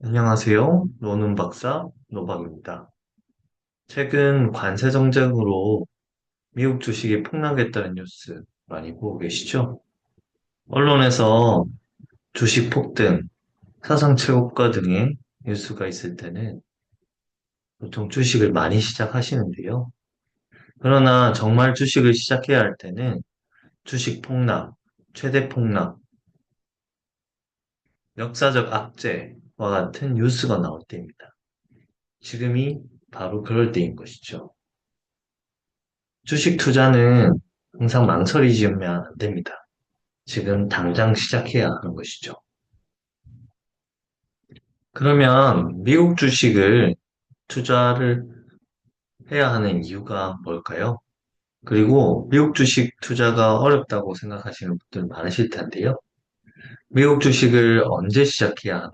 안녕하세요. 노는 박사 노박입니다. 최근 관세 정책으로 미국 주식이 폭락했다는 뉴스 많이 보고 계시죠? 언론에서 주식 폭등, 사상 최고가 등의 뉴스가 있을 때는 보통 주식을 많이 시작하시는데요. 그러나 정말 주식을 시작해야 할 때는 주식 폭락, 최대 폭락, 역사적 악재와 같은 뉴스가 나올 때입니다. 지금이 바로 그럴 때인 것이죠. 주식 투자는 항상 망설이시면 안 됩니다. 지금 당장 시작해야 하는 것이죠. 그러면 미국 주식을 투자를 해야 하는 이유가 뭘까요? 그리고 미국 주식 투자가 어렵다고 생각하시는 분들 많으실 텐데요. 미국 주식을 언제 시작해야 하나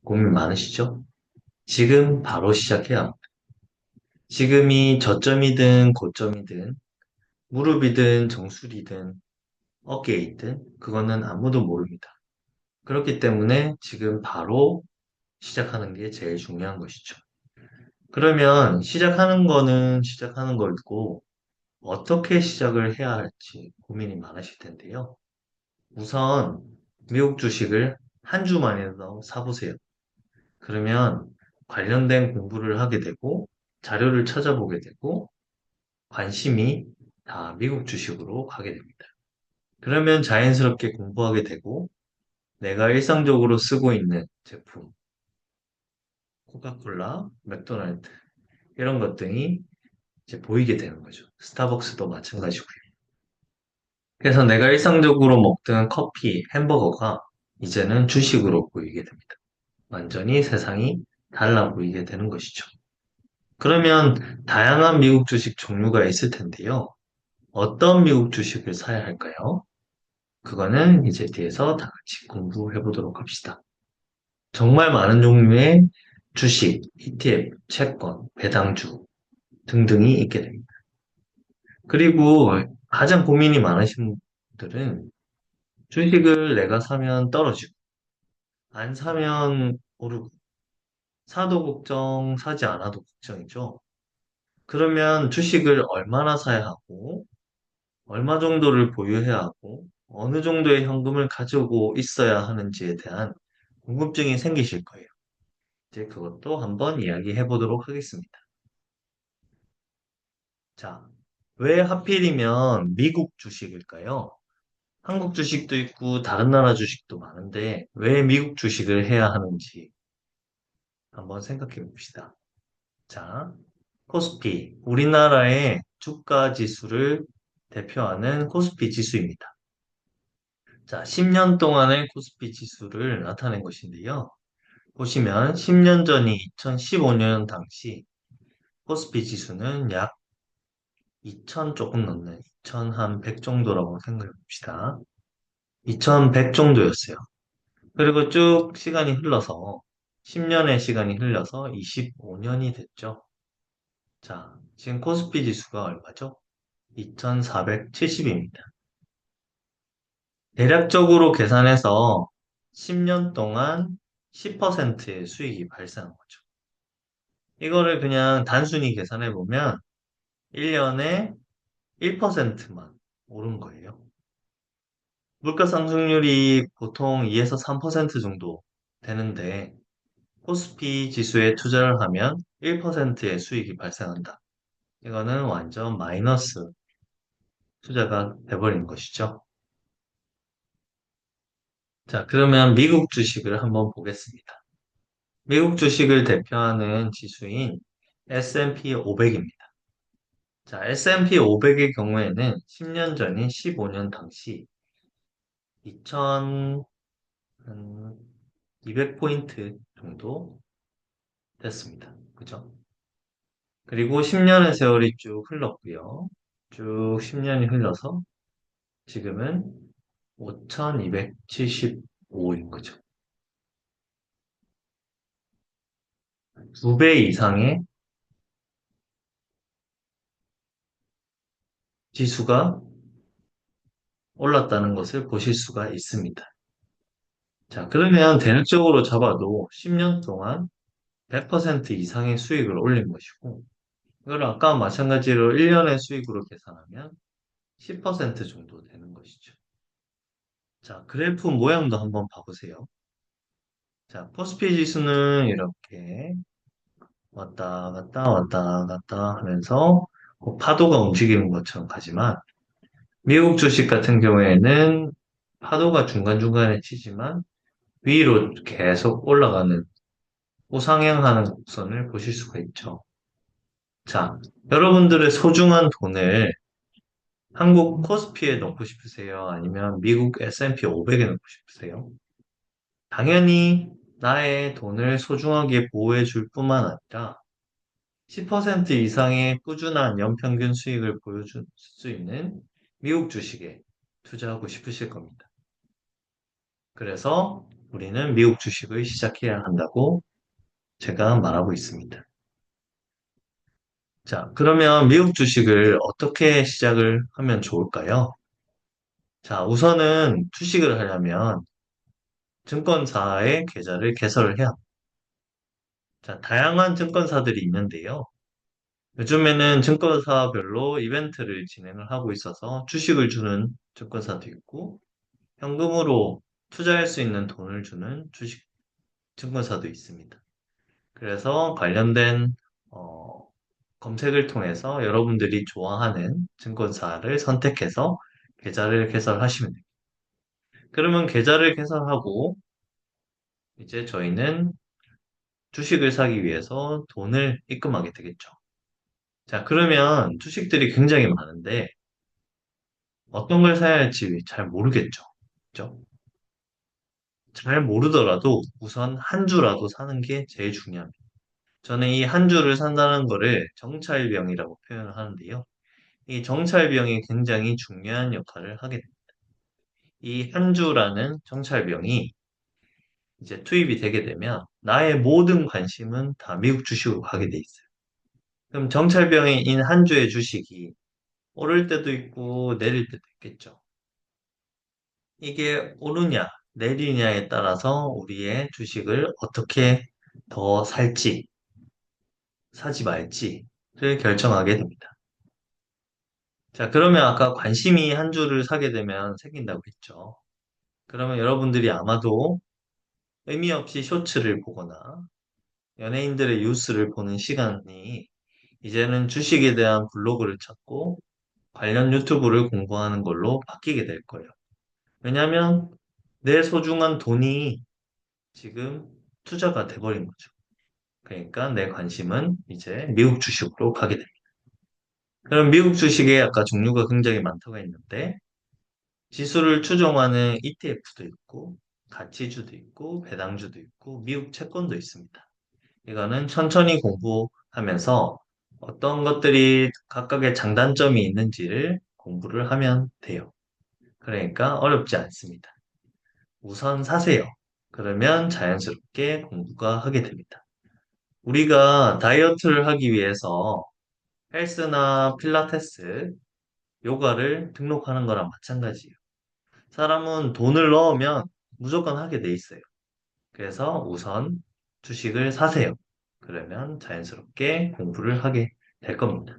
고민 많으시죠? 지금 바로 시작해야 합니다. 지금이 저점이든 고점이든 무릎이든 정수리든 어깨에 있든 그거는 아무도 모릅니다. 그렇기 때문에 지금 바로 시작하는 게 제일 중요한 것이죠. 그러면 시작하는 거는 시작하는 거고 어떻게 시작을 해야 할지 고민이 많으실 텐데요. 우선 미국 주식을 한 주 만이라도 사보세요. 그러면 관련된 공부를 하게 되고 자료를 찾아보게 되고 관심이 다 미국 주식으로 가게 됩니다. 그러면 자연스럽게 공부하게 되고 내가 일상적으로 쓰고 있는 제품, 코카콜라, 맥도날드 이런 것들이 이제 보이게 되는 거죠. 스타벅스도 마찬가지고요. 그래서 내가 일상적으로 먹던 커피, 햄버거가 이제는 주식으로 보이게 됩니다. 완전히 세상이 달라 보이게 되는 것이죠. 그러면 다양한 미국 주식 종류가 있을 텐데요. 어떤 미국 주식을 사야 할까요? 그거는 이제 뒤에서 다 같이 공부해 보도록 합시다. 정말 많은 종류의 주식, ETF, 채권, 배당주 등등이 있게 됩니다. 그리고 가장 고민이 많으신 분들은 주식을 내가 사면 떨어지고, 안 사면 오르고, 사도 걱정, 사지 않아도 걱정이죠. 그러면 주식을 얼마나 사야 하고, 얼마 정도를 보유해야 하고, 어느 정도의 현금을 가지고 있어야 하는지에 대한 궁금증이 생기실 거예요. 이제 그것도 한번 이야기해 보도록 하겠습니다. 자, 왜 하필이면 미국 주식일까요? 한국 주식도 있고 다른 나라 주식도 많은데 왜 미국 주식을 해야 하는지 한번 생각해 봅시다. 자, 코스피, 우리나라의 주가 지수를 대표하는 코스피 지수입니다. 자, 10년 동안의 코스피 지수를 나타낸 것인데요. 보시면 10년 전이 2015년 당시 코스피 지수는 약 2000 조금 넘는 2000 한 100 정도라고 생각해 봅시다. 2100 정도였어요. 그리고 쭉 시간이 흘러서 10년의 시간이 흘러서 25년이 됐죠. 자, 지금 코스피 지수가 얼마죠? 2470입니다. 대략적으로 계산해서 10년 동안 10%의 수익이 발생한 거죠. 이거를 그냥 단순히 계산해 보면 1년에 1%만 오른 거예요. 물가 상승률이 보통 2에서 3% 정도 되는데 코스피 지수에 투자를 하면 1%의 수익이 발생한다. 이거는 완전 마이너스 투자가 돼버린 것이죠. 자, 그러면 미국 주식을 한번 보겠습니다. 미국 주식을 대표하는 지수인 S&P 500입니다. 자, S&P 500의 경우에는 10년 전인 15년 당시 2,200포인트 정도 됐습니다. 그죠? 그리고 10년의 세월이 쭉 흘렀고요. 쭉 10년이 흘러서 지금은 5,275인 거죠. 2배 이상의 지수가 올랐다는 것을 보실 수가 있습니다. 자, 그러면 대략적으로 잡아도 10년 동안 100% 이상의 수익을 올린 것이고, 이걸 아까 마찬가지로 1년의 수익으로 계산하면 10% 정도 되는 것이죠. 자, 그래프 모양도 한번 봐보세요. 자, 코스피 지수는 이렇게 왔다 갔다 왔다 갔다 하면서 그 파도가 움직이는 것처럼 가지만 미국 주식 같은 경우에는 파도가 중간중간에 치지만 위로 계속 올라가는 우상향하는 곡선을 보실 수가 있죠. 자, 여러분들의 소중한 돈을 한국 코스피에 넣고 싶으세요? 아니면 미국 S&P 500에 넣고 싶으세요? 당연히 나의 돈을 소중하게 보호해 줄 뿐만 아니라 10% 이상의 꾸준한 연평균 수익을 보여줄 수 있는 미국 주식에 투자하고 싶으실 겁니다. 그래서 우리는 미국 주식을 시작해야 한다고 제가 말하고 있습니다. 자, 그러면 미국 주식을 어떻게 시작을 하면 좋을까요? 자, 우선은 주식을 하려면 증권사의 계좌를 개설을 해야 합니다. 자, 다양한 증권사들이 있는데요. 요즘에는 증권사별로 이벤트를 진행을 하고 있어서 주식을 주는 증권사도 있고, 현금으로 투자할 수 있는 돈을 주는 주식 증권사도 있습니다. 그래서 관련된 어, 검색을 통해서 여러분들이 좋아하는 증권사를 선택해서 계좌를 개설하시면 됩니다. 그러면 계좌를 개설하고 이제 저희는 주식을 사기 위해서 돈을 입금하게 되겠죠. 자, 그러면 주식들이 굉장히 많은데 어떤 걸 사야 할지 잘 모르겠죠. 그죠? 잘 모르더라도 우선 한 주라도 사는 게 제일 중요합니다. 저는 이 한 주를 산다는 거를 정찰병이라고 표현을 하는데요. 이 정찰병이 굉장히 중요한 역할을 하게 됩니다. 이 한 주라는 정찰병이 이제 투입이 되게 되면 나의 모든 관심은 다 미국 주식으로 가게 돼 있어요. 그럼 정찰병인 한 주의 주식이 오를 때도 있고 내릴 때도 있겠죠. 이게 오르냐, 내리냐에 따라서 우리의 주식을 어떻게 더 살지, 사지 말지를 결정하게 됩니다. 자, 그러면 아까 관심이 한 주를 사게 되면 생긴다고 했죠. 그러면 여러분들이 아마도 의미 없이 쇼츠를 보거나 연예인들의 뉴스를 보는 시간이 이제는 주식에 대한 블로그를 찾고 관련 유튜브를 공부하는 걸로 바뀌게 될 거예요. 왜냐하면 내 소중한 돈이 지금 투자가 돼버린 거죠. 그러니까 내 관심은 이제 미국 주식으로 가게 됩니다. 그럼 미국 주식에 아까 종류가 굉장히 많다고 했는데 지수를 추종하는 ETF도 있고 가치주도 있고 배당주도 있고 미국 채권도 있습니다. 이거는 천천히 공부하면서 어떤 것들이 각각의 장단점이 있는지를 공부를 하면 돼요. 그러니까 어렵지 않습니다. 우선 사세요. 그러면 자연스럽게 공부가 하게 됩니다. 우리가 다이어트를 하기 위해서 헬스나 필라테스, 요가를 등록하는 거랑 마찬가지예요. 사람은 돈을 넣으면 무조건 하게 돼 있어요. 그래서 우선 주식을 사세요. 그러면 자연스럽게 공부를 하게 될 겁니다.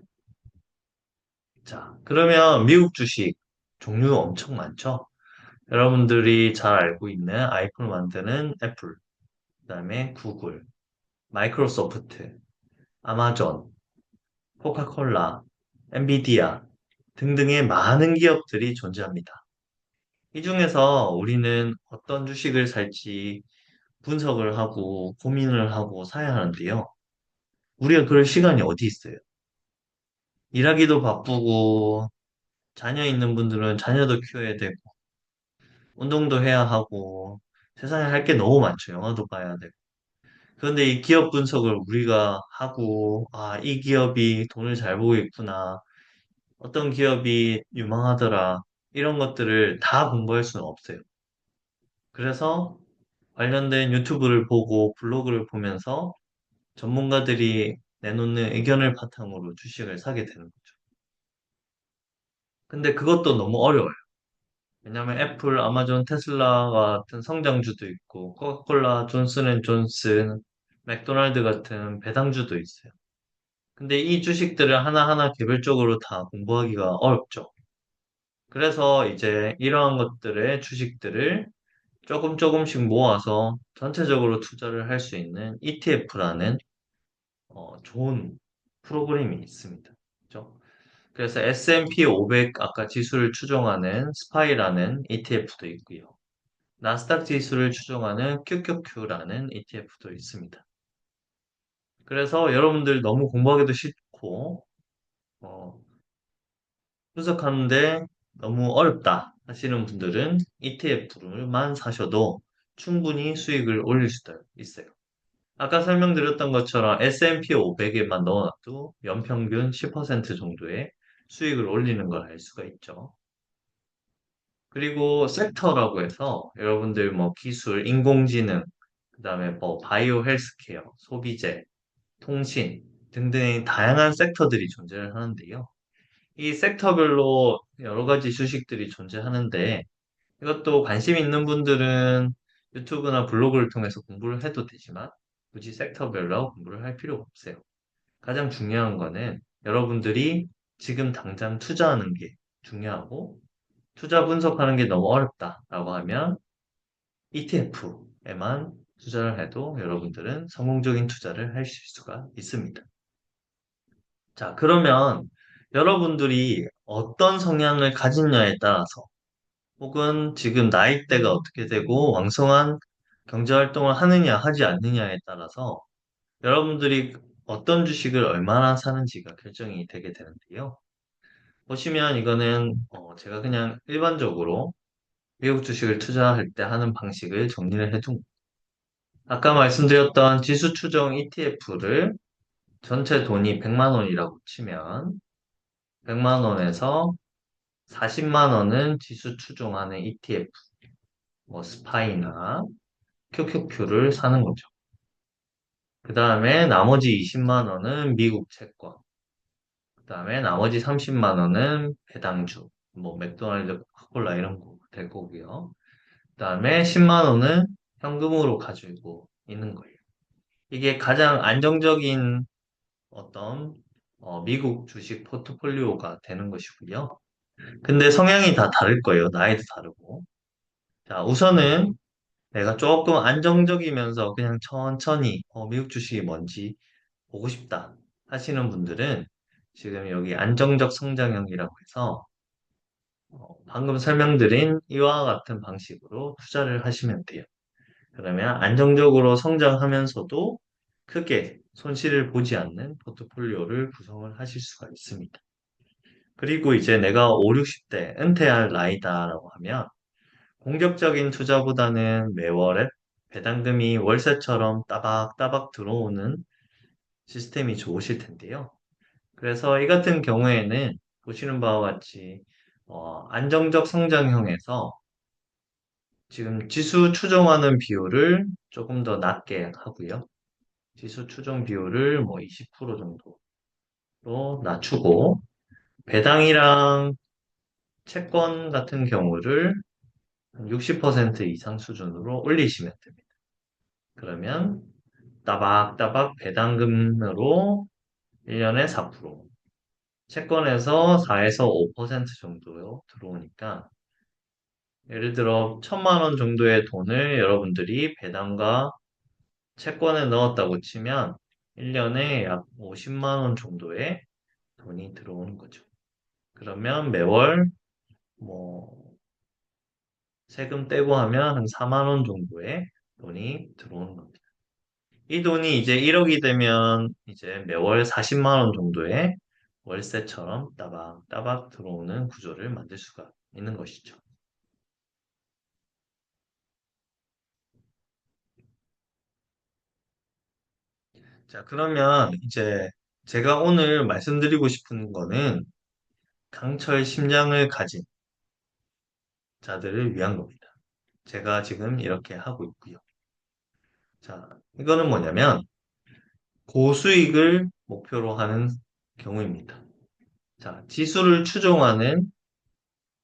자, 그러면 미국 주식 종류가 엄청 많죠? 여러분들이 잘 알고 있는 아이폰을 만드는 애플, 그다음에 구글, 마이크로소프트, 아마존, 코카콜라, 엔비디아 등등의 많은 기업들이 존재합니다. 이 중에서 우리는 어떤 주식을 살지 분석을 하고 고민을 하고 사야 하는데요. 우리가 그럴 시간이 어디 있어요? 일하기도 바쁘고 자녀 있는 분들은 자녀도 키워야 되고 운동도 해야 하고 세상에 할 게 너무 많죠. 영화도 봐야 되고. 그런데 이 기업 분석을 우리가 하고 아, 이 기업이 돈을 잘 보고 있구나. 어떤 기업이 유망하더라. 이런 것들을 다 공부할 수는 없어요. 그래서 관련된 유튜브를 보고 블로그를 보면서 전문가들이 내놓는 의견을 바탕으로 주식을 사게 되는 거죠. 근데 그것도 너무 어려워요. 왜냐하면 애플, 아마존, 테슬라 같은 성장주도 있고, 코카콜라, 존슨앤존슨, 맥도날드 같은 배당주도 있어요. 근데 이 주식들을 하나하나 개별적으로 다 공부하기가 어렵죠. 그래서 이제 이러한 것들의 주식들을 조금 조금씩 모아서 전체적으로 투자를 할 수 있는 ETF라는 좋은 프로그램이 있습니다. 그죠? 그래서 S&P 500 아까 지수를 추종하는 스파이라는 ETF도 있고요. 나스닥 지수를 추종하는 QQQ라는 ETF도 있습니다. 그래서 여러분들 너무 공부하기도 쉽고 어, 분석하는데 너무 어렵다 하시는 분들은 ETF만 사셔도 충분히 수익을 올릴 수도 있어요. 아까 설명드렸던 것처럼 S&P 500에만 넣어놔도 연평균 10% 정도의 수익을 올리는 걸 알 수가 있죠. 그리고 섹터라고 해서 여러분들 뭐 기술, 인공지능, 그다음에 뭐 바이오 헬스케어, 소비재, 통신 등등의 다양한 섹터들이 존재를 하는데요. 이 섹터별로 여러 가지 주식들이 존재하는데 이것도 관심 있는 분들은 유튜브나 블로그를 통해서 공부를 해도 되지만 굳이 섹터별로 공부를 할 필요가 없어요. 가장 중요한 거는 여러분들이 지금 당장 투자하는 게 중요하고 투자 분석하는 게 너무 어렵다라고 하면 ETF에만 투자를 해도 여러분들은 성공적인 투자를 하실 수가 있습니다. 자, 그러면 여러분들이 어떤 성향을 가진냐에 따라서 혹은 지금 나이대가 어떻게 되고 왕성한 경제활동을 하느냐 하지 않느냐에 따라서 여러분들이 어떤 주식을 얼마나 사는지가 결정이 되게 되는데요. 보시면 이거는 제가 그냥 일반적으로 미국 주식을 투자할 때 하는 방식을 정리를 해둔 아까 말씀드렸던 지수 추종 ETF를 전체 돈이 100만 원이라고 치면 100만 원에서 40만 원은 지수 추종하는 ETF, 뭐 스파이나 QQQ를 사는 거죠. 그 다음에 나머지 20만 원은 미국 채권, 그 다음에 나머지 30만 원은 배당주, 뭐 맥도날드, 코카콜라 이런 거 될 거고요. 그 다음에 10만 원은 현금으로 가지고 있는 거예요. 이게 가장 안정적인 어떤 미국 주식 포트폴리오가 되는 것이고요. 근데 성향이 다 다를 거예요. 나이도 다르고. 자, 우선은 내가 조금 안정적이면서 그냥 천천히 미국 주식이 뭔지 보고 싶다 하시는 분들은 지금 여기 안정적 성장형이라고 해서 방금 설명드린 이와 같은 방식으로 투자를 하시면 돼요. 그러면 안정적으로 성장하면서도 크게 손실을 보지 않는 포트폴리오를 구성을 하실 수가 있습니다. 그리고 이제 내가 5, 60대 은퇴할 나이다라고 하면 공격적인 투자보다는 매월에 배당금이 월세처럼 따박따박 들어오는 시스템이 좋으실 텐데요. 그래서 이 같은 경우에는 보시는 바와 같이 안정적 성장형에서 지금 지수 추종하는 비율을 조금 더 낮게 하고요. 지수 추종 비율을 뭐 20% 정도로 낮추고 배당이랑 채권 같은 경우를 한 60% 이상 수준으로 올리시면 됩니다. 그러면 따박따박 배당금으로 1년에 4%, 채권에서 4에서 5% 정도 들어오니까 예를 들어 1,000만 원 정도의 돈을 여러분들이 배당과 채권에 넣었다고 치면 1년에 약 50만 원 정도의 돈이 들어오는 거죠. 그러면 매월 뭐 세금 떼고 하면 한 4만 원 정도의 돈이 들어오는 겁니다. 이 돈이 이제 1억이 되면 이제 매월 40만 원 정도의 월세처럼 따박따박 들어오는 구조를 만들 수가 있는 것이죠. 자, 그러면 이제 제가 오늘 말씀드리고 싶은 거는 강철 심장을 가진 자들을 위한 겁니다. 제가 지금 이렇게 하고 있고요. 자, 이거는 뭐냐면 고수익을 목표로 하는 경우입니다. 자, 지수를 추종하는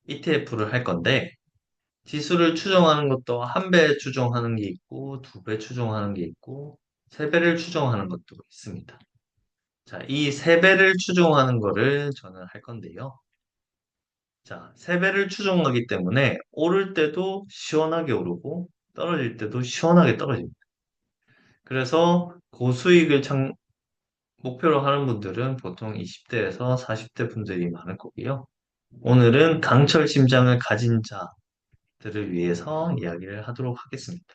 ETF를 할 건데 지수를 추정하는 것도 한 배 추정하는 게 있고, 두 배 추정하는 게 있고, 세 배를 추정하는 것도 있습니다. 자, 이 세 배를 추정하는 거를 저는 할 건데요. 자, 세 배를 추정하기 때문에 오를 때도 시원하게 오르고, 떨어질 때도 시원하게 떨어집니다. 그래서 고수익을 목표로 하는 분들은 보통 20대에서 40대 분들이 많을 거고요. 오늘은 강철 심장을 가진 자들을 위해서 이야기를 하도록 하겠습니다.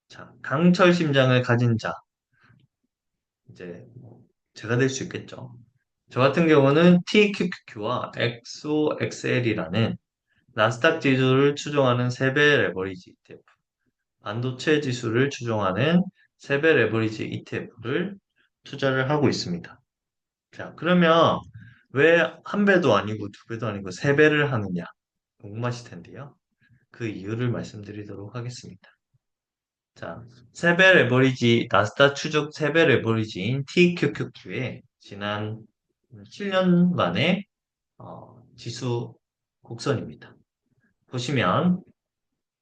자, 강철 심장을 가진 자, 이제 뭐 제가 될 수 있겠죠. 저 같은 경우는 TQQQ와 XOXL이라는 나스닥 지수를 추종하는 세배 레버리지 ETF, 반도체 지수를 추종하는 세배 레버리지 ETF를 투자를 하고 있습니다. 자, 그러면 왜 한 배도 아니고 두 배도 아니고 세 배를 하느냐? 궁금하실 텐데요. 그 이유를 말씀드리도록 하겠습니다. 자, 세배 레버리지, 나스닥 추적 세배 레버리지인 TQQQ의 지난 7년간의 지수 곡선입니다. 보시면,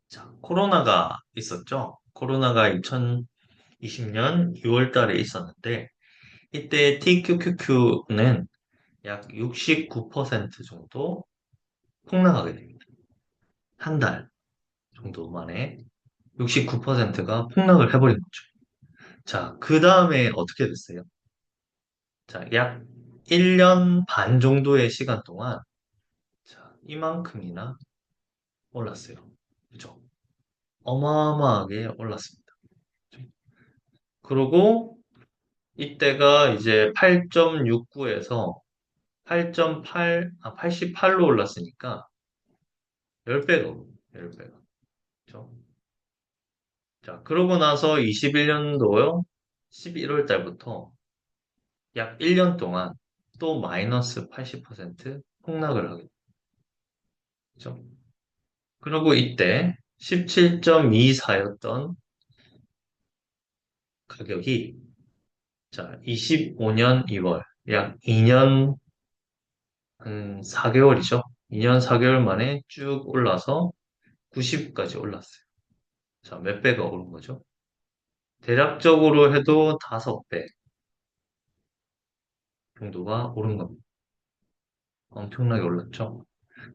자, 코로나가 있었죠? 코로나가 2020년 6월 달에 있었는데, 이때 TQQQ는 약 69% 정도 폭락하게 됩니다. 한 달 정도 만에 69%가 폭락을 해버린 거죠. 자, 그 다음에 어떻게 됐어요? 자, 약 1년 반 정도의 시간 동안 자, 이만큼이나 올랐어요. 그죠? 어마어마하게 올랐습니다. 그리고 이때가 이제 8.69에서 8.8, 88로 올랐으니까 10배가, 10배가. 그죠? 자, 그러고 나서 21년도요, 11월 달부터 약 1년 동안 또 마이너스 80% 폭락을 하게 됐죠. 그리고 이때 17.24였던 가격이 자, 25년 2월, 약 2년 한 4개월이죠. 2년 4개월 만에 쭉 올라서 90까지 올랐어요. 자, 몇 배가 오른 거죠? 대략적으로 해도 5배 정도가 오른 겁니다. 엄청나게 올랐죠?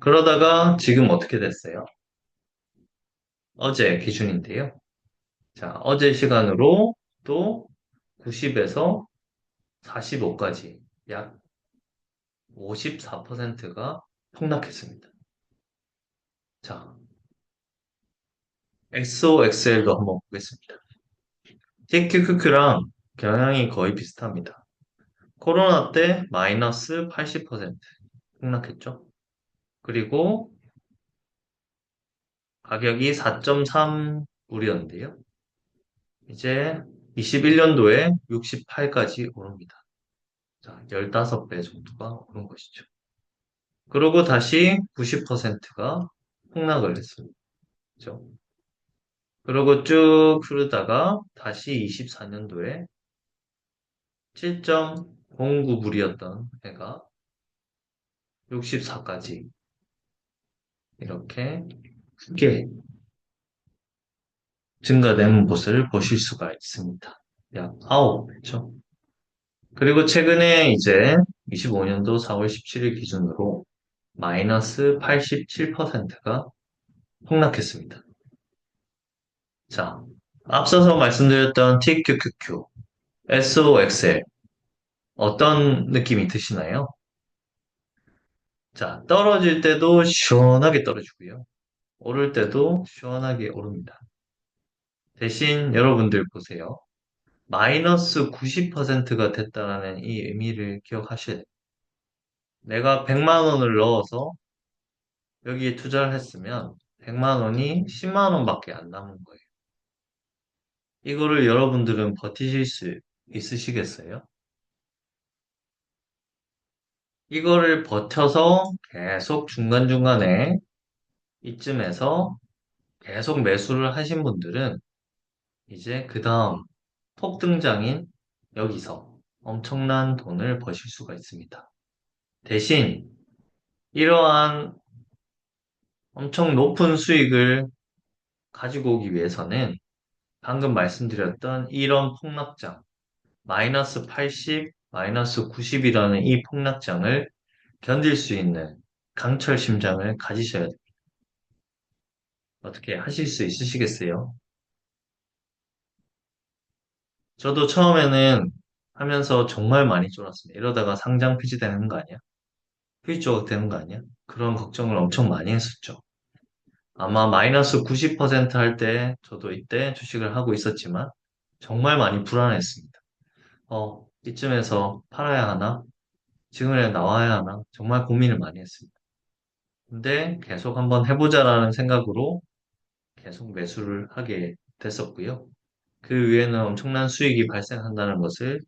그러다가 지금 어떻게 됐어요? 어제 기준인데요. 자, 어제 시간으로 또 90에서 45까지 약 54%가 폭락했습니다. 자, XOXL도 한번 보겠습니다. TQQQ랑 경향이 거의 비슷합니다. 코로나 때 마이너스 80% 폭락했죠. 그리고 가격이 4.3불이었는데요. 이제 21년도에 68까지 오릅니다. 자, 15배 정도가 오른 것이죠. 그리고 다시 90%가 폭락을 했습니다. 그죠? 그리고 쭉 흐르다가 다시 24년도에 7.09불이었던 해가 64까지 이렇게 크게 증가된 것을 보실 수가 있습니다. 약 9배죠. 그리고 최근에 이제 25년도 4월 17일 기준으로 마이너스 87%가 폭락했습니다. 자, 앞서서 말씀드렸던 TQQQ, SOXL 어떤 느낌이 드시나요? 자, 떨어질 때도 시원하게 떨어지고요. 오를 때도 시원하게 오릅니다. 대신 여러분들 보세요. 마이너스 90%가 됐다는 이 의미를 기억하셔야 돼요. 내가 100만 원을 넣어서 여기에 투자를 했으면 100만 원이 10만 원밖에 안 남은 거예요. 이거를 여러분들은 버티실 수 있으시겠어요? 이거를 버텨서 계속 중간중간에 이쯤에서 계속 매수를 하신 분들은 이제 그 다음 폭등장인 여기서 엄청난 돈을 버실 수가 있습니다. 대신 이러한 엄청 높은 수익을 가지고 오기 위해서는 방금 말씀드렸던 이런 폭락장, 마이너스 80, 마이너스 90이라는 이 폭락장을 견딜 수 있는 강철 심장을 가지셔야 돼요. 어떻게 하실 수 있으시겠어요? 저도 처음에는 하면서 정말 많이 쫄았습니다. 이러다가 상장 폐지되는 거 아니야? 폐지 조각 되는 거 아니야? 그런 걱정을 엄청 많이 했었죠. 아마 마이너스 90%할 때 저도 이때 주식을 하고 있었지만 정말 많이 불안했습니다. 이쯤에서 팔아야 하나? 지금이라도 나와야 하나? 정말 고민을 많이 했습니다. 근데 계속 한번 해보자라는 생각으로 계속 매수를 하게 됐었고요. 그 위에는 엄청난 수익이 발생한다는 것을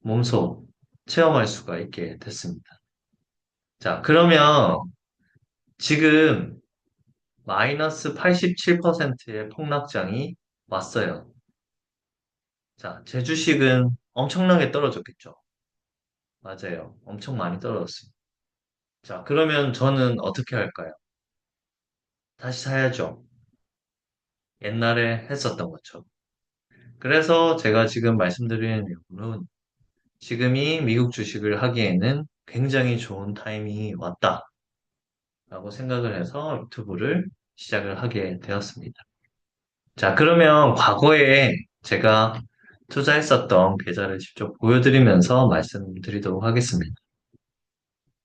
몸소 체험할 수가 있게 됐습니다. 자, 그러면 지금 마이너스 87%의 폭락장이 왔어요. 자, 제 주식은 엄청나게 떨어졌겠죠. 맞아요. 엄청 많이 떨어졌습니다. 자, 그러면 저는 어떻게 할까요? 다시 사야죠. 옛날에 했었던 것처럼. 그래서 제가 지금 말씀드리는 이유는 지금이 미국 주식을 하기에는 굉장히 좋은 타이밍이 왔다라고 생각을 해서 유튜브를 시작을 하게 되었습니다. 자, 그러면 과거에 제가 투자했었던 계좌를 직접 보여드리면서 말씀드리도록 하겠습니다.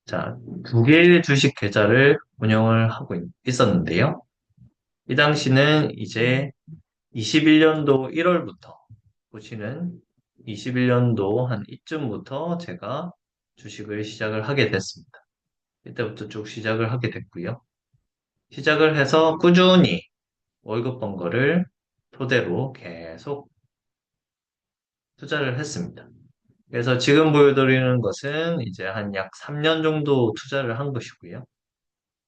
자, 두 개의 주식 계좌를 운영을 하고 있었는데요. 이 당시는 이제 21년도 1월부터 보시는 21년도 한 이쯤부터 제가 주식을 시작을 하게 됐습니다. 이때부터 쭉 시작을 하게 됐고요. 시작을 해서 꾸준히 월급 번 거를 토대로 계속 투자를 했습니다. 그래서 지금 보여드리는 것은 이제 한 약 3년 정도 투자를 한 것이고요.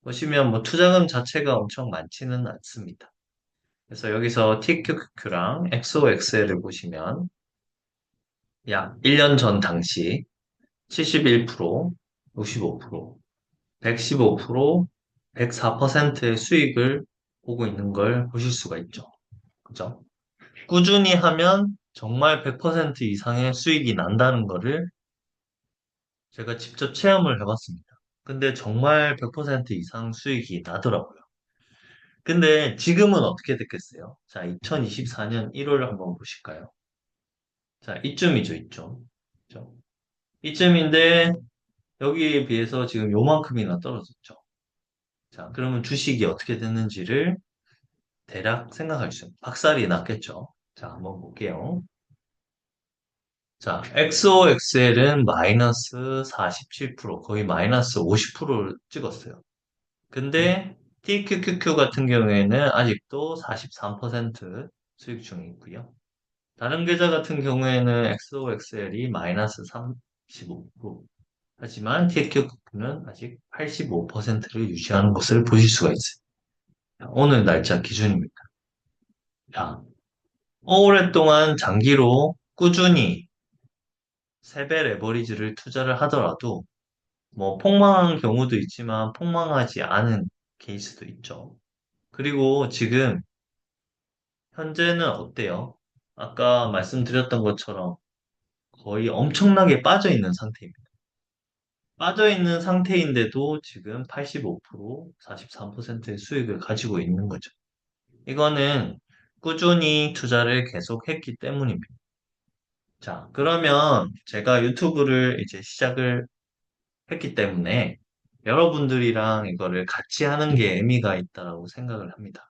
보시면 뭐 투자금 자체가 엄청 많지는 않습니다. 그래서 여기서 TQQQ랑 XOXL을 보시면 약 1년 전 당시 71%, 65%, 115%, 104%의 수익을 보고 있는 걸 보실 수가 있죠. 그죠? 꾸준히 하면 정말 100% 이상의 수익이 난다는 거를 제가 직접 체험을 해봤습니다. 근데 정말 100% 이상 수익이 나더라고요. 근데 지금은 어떻게 됐겠어요? 자, 2024년 1월 한번 보실까요? 자, 이쯤이죠, 이쯤. 그죠? 이쯤인데 여기에 비해서 지금 요만큼이나 떨어졌죠. 자, 그러면 주식이 어떻게 됐는지를 대략 생각할 수, 박살이 났겠죠. 자, 한번 볼게요. 자, XOXL은 마이너스 47%, 거의 마이너스 50%를 찍었어요. 근데 TQQQ 같은 경우에는 아직도 43% 수익 중에 있고요. 다른 계좌 같은 경우에는 XOXL이 마이너스 35%, 하지만 TQQQ는 아직 85%를 유지하는 것을 보실 수가 있어요. 오늘 날짜 기준입니다. 자, 오랫동안 장기로 꾸준히 세배 레버리지를 투자를 하더라도 뭐 폭망한 경우도 있지만 폭망하지 않은 케이스도 있죠. 그리고 지금 현재는 어때요? 아까 말씀드렸던 것처럼 거의 엄청나게 빠져 있는 상태입니다. 빠져 있는 상태인데도 지금 85%, 43%의 수익을 가지고 있는 거죠. 이거는 꾸준히 투자를 계속 했기 때문입니다. 자, 그러면 제가 유튜브를 이제 시작을 했기 때문에 여러분들이랑 이거를 같이 하는 게 의미가 있다라고 생각을 합니다.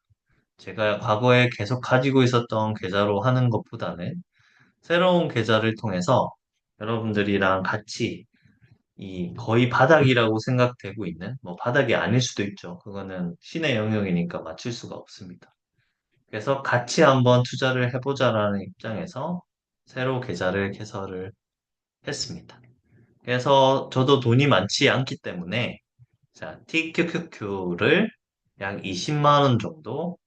제가 과거에 계속 가지고 있었던 계좌로 하는 것보다는 새로운 계좌를 통해서 여러분들이랑 같이 이 거의 바닥이라고 생각되고 있는, 뭐 바닥이 아닐 수도 있죠. 그거는 신의 영역이니까 맞출 수가 없습니다. 그래서 같이 한번 투자를 해보자라는 입장에서 새로 계좌를 개설을 했습니다. 그래서 저도 돈이 많지 않기 때문에 자, TQQQ를 약 20만 원 정도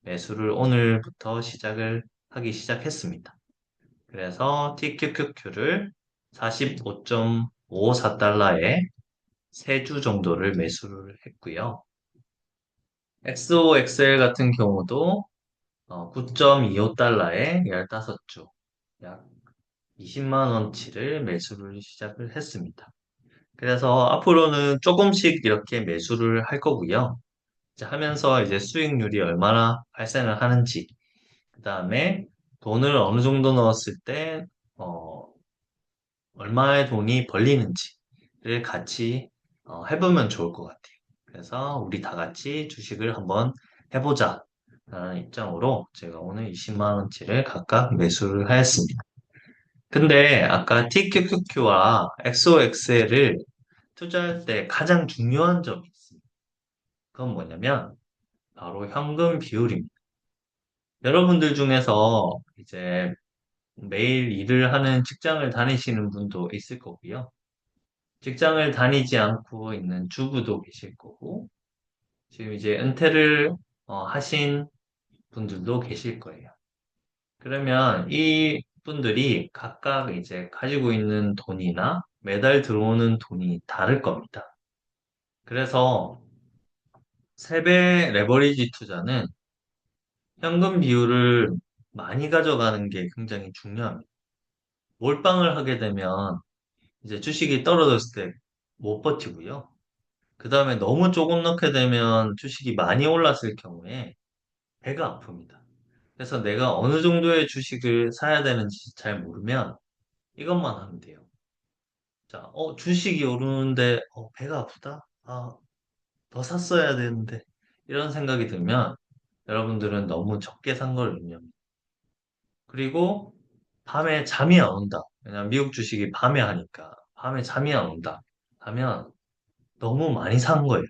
매수를 오늘부터 시작을 하기 시작했습니다. 그래서 TQQQ를 45.54달러에 3주 정도를 매수를 했고요. XOXL 같은 경우도 9.25달러에 15주, 약 20만 원치를 매수를 시작을 했습니다. 그래서 앞으로는 조금씩 이렇게 매수를 할 거고요. 이제 하면서 이제 수익률이 얼마나 발생을 하는지, 그 다음에 돈을 어느 정도 넣었을 때, 어, 얼마의 돈이 벌리는지를 같이 해보면 좋을 것 같아요. 그래서 우리 다 같이 주식을 한번 해보자. 라는 입장으로 제가 오늘 20만 원치를 각각 매수를 하였습니다. 근데 아까 TQQQ와 XOXL을 투자할 때 가장 중요한 점이 있습니다. 그건 뭐냐면 바로 현금 비율입니다. 여러분들 중에서 이제 매일 일을 하는 직장을 다니시는 분도 있을 거고요. 직장을 다니지 않고 있는 주부도 계실 거고, 지금 이제 은퇴를 하신 분들도 계실 거예요. 그러면 이 분들이 각각 이제 가지고 있는 돈이나 매달 들어오는 돈이 다를 겁니다. 그래서 세배 레버리지 투자는 현금 비율을 많이 가져가는 게 굉장히 중요합니다. 몰빵을 하게 되면 이제 주식이 떨어졌을 때 못 버티고요. 그 다음에 너무 조금 넣게 되면 주식이 많이 올랐을 경우에 배가 아픕니다. 그래서 내가 어느 정도의 주식을 사야 되는지 잘 모르면 이것만 하면 돼요. 자, 주식이 오르는데 배가 아프다? 아, 더 샀어야 되는데. 이런 생각이 들면 여러분들은 너무 적게 산 걸 의미합니다. 그리고 밤에 잠이 안 온다. 왜냐면 미국 주식이 밤에 하니까 밤에 잠이 안 온다. 하면 너무 많이 산 거예요.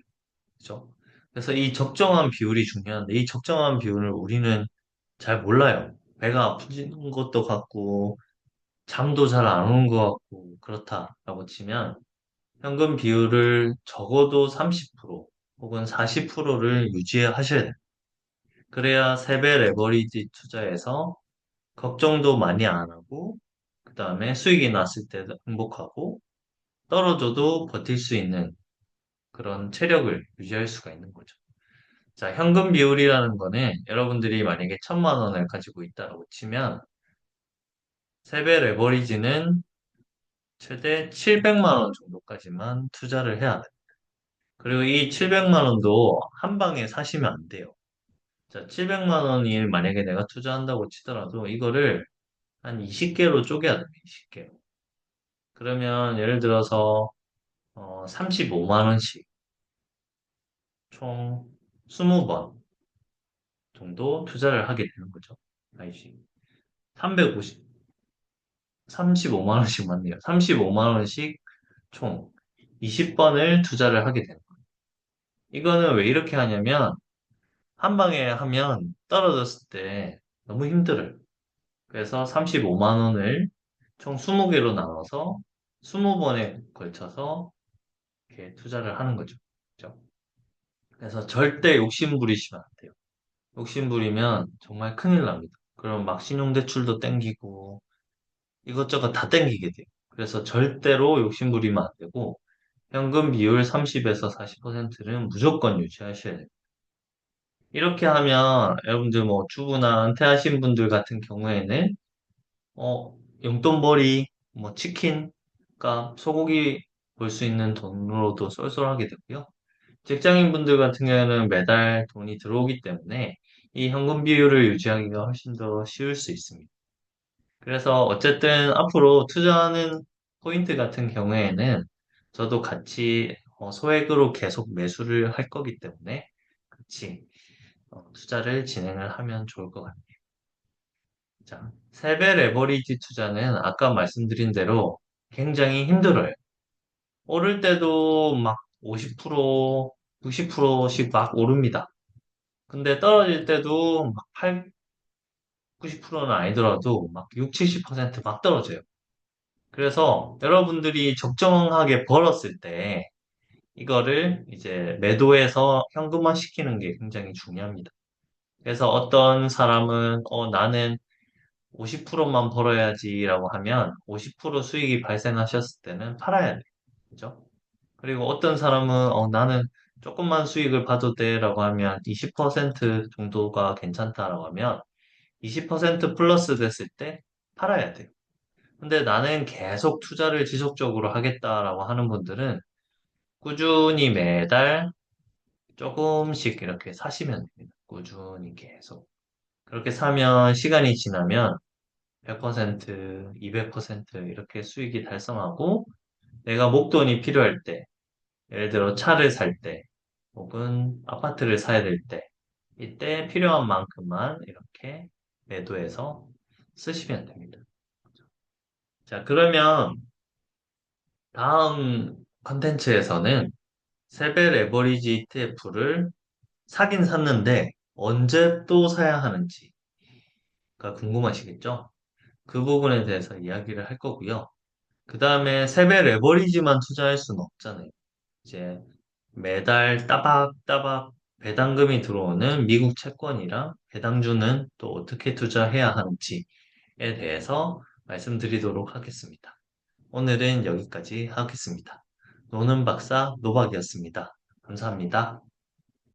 그죠? 그래서 이 적정한 비율이 중요한데 이 적정한 비율을 우리는 잘 몰라요. 배가 아픈 것도 같고 잠도 잘 안 오는 것 같고 그렇다라고 치면 현금 비율을 적어도 30% 혹은 40%를 유지하셔야 돼요. 그래야 세배 레버리지 투자에서 걱정도 많이 안 하고 그 다음에 수익이 났을 때도 행복하고 떨어져도 버틸 수 있는 그런 체력을 유지할 수가 있는 거죠. 자, 현금 비율이라는 거는 여러분들이 만약에 1,000만 원을 가지고 있다고 치면 세배 레버리지는 최대 700만 원 정도까지만 투자를 해야 돼요. 그리고 이 700만 원도 한 방에 사시면 안 돼요. 자, 700만 원이 만약에 내가 투자한다고 치더라도 이거를 한 20개로 쪼개야 돼요. 20개로. 그러면 예를 들어서 35만 원씩 총 20번 정도 투자를 하게 되는 거죠. 아이씨. 350, 35만 원씩 맞네요. 35만 원씩 총 20번을 투자를 하게 되는 거예요. 이거는 왜 이렇게 하냐면 한 방에 하면 떨어졌을 때 너무 힘들어요. 그래서 35만 원을 총 20개로 나눠서 20번에 걸쳐서 이렇게 투자를 하는 거죠. 그죠? 그래서 절대 욕심 부리시면 안 돼요. 욕심 부리면 정말 큰일 납니다. 그럼 막 신용대출도 땡기고 이것저것 다 땡기게 돼요. 그래서 절대로 욕심 부리면 안 되고 현금 비율 30에서 40%는 무조건 유지하셔야 돼요. 이렇게 하면 여러분들 뭐 주부나 은퇴하신 분들 같은 경우에는 용돈벌이, 뭐 치킨 값, 소고기 볼 수 있는 돈으로도 쏠쏠하게 되고요. 직장인 분들 같은 경우에는 매달 돈이 들어오기 때문에 이 현금 비율을 유지하기가 훨씬 더 쉬울 수 있습니다. 그래서 어쨌든 앞으로 투자하는 포인트 같은 경우에는 저도 같이 소액으로 계속 매수를 할 거기 때문에 같이 투자를 진행을 하면 좋을 것 같아요. 자, 세배 레버리지 투자는 아까 말씀드린 대로 굉장히 힘들어요. 오를 때도 막 50%, 90%씩 막 오릅니다. 근데 떨어질 때도 막 8, 90%는 아니더라도 막 6, 70%막 떨어져요. 그래서 여러분들이 적정하게 벌었을 때 이거를 이제 매도해서 현금화 시키는 게 굉장히 중요합니다. 그래서 어떤 사람은 나는 50%만 벌어야지라고 하면 50% 수익이 발생하셨을 때는 팔아야 돼요. 그죠? 그리고 어떤 사람은 나는 조금만 수익을 봐도 돼라고 하면 20% 정도가 괜찮다라고 하면 20% 플러스 됐을 때 팔아야 돼요. 근데 나는 계속 투자를 지속적으로 하겠다라고 하는 분들은 꾸준히 매달 조금씩 이렇게 사시면 됩니다. 꾸준히 계속. 그렇게 사면 시간이 지나면 100%, 200% 이렇게 수익이 달성하고 내가 목돈이 필요할 때, 예를 들어 차를 살 때, 혹은 아파트를 사야 될 때, 이때 필요한 만큼만 이렇게 매도해서 쓰시면 됩니다. 자, 그러면 다음 컨텐츠에서는 세벨 에버리지 ETF를 사긴 샀는데 언제 또 사야 하는지가 궁금하시겠죠? 그 부분에 대해서 이야기를 할 거고요. 그 다음에 세배 레버리지만 투자할 수는 없잖아요. 이제 매달 따박따박 배당금이 들어오는 미국 채권이랑 배당주는 또 어떻게 투자해야 하는지에 대해서 말씀드리도록 하겠습니다. 오늘은 여기까지 하겠습니다. 노는 박사 노박이었습니다. 감사합니다.